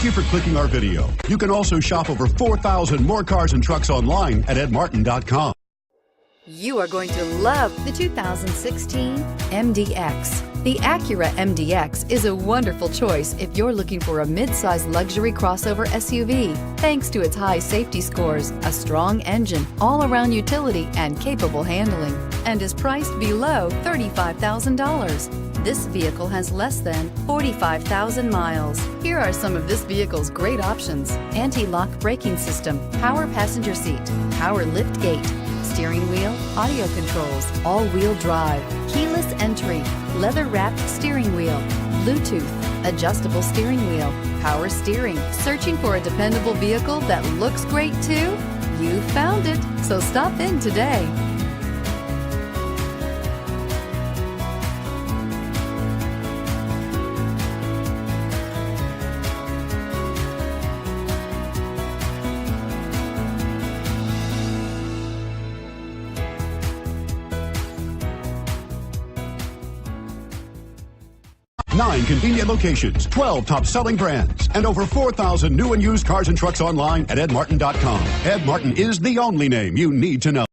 Thank you for clicking our video. You can also shop over 4,000 more cars and trucks online at edmartin.com. You are going to love the 2016 MDX. The ACURA MDX is a wonderful choice if you're looking for a mid-size luxury crossover SUV. Thanks to its high safety scores, a strong engine, all-around utility, and capable handling, and is priced below $35,000. This vehicle has less than 45,000 miles. Here are some of this vehicle's great options: anti-lock braking system, power passenger seat, power lift gate, steering wheel audio controls, all-wheel drive, keyless entry, leather-wrapped steering wheel, Bluetooth, adjustable steering wheel, power steering. Searching for a dependable vehicle that looks great too? You found it, so stop in today. Nine convenient locations, 12 top-selling brands, and over 4,000 new and used cars and trucks online at edmartin.com. Ed Martin is the only name you need to know.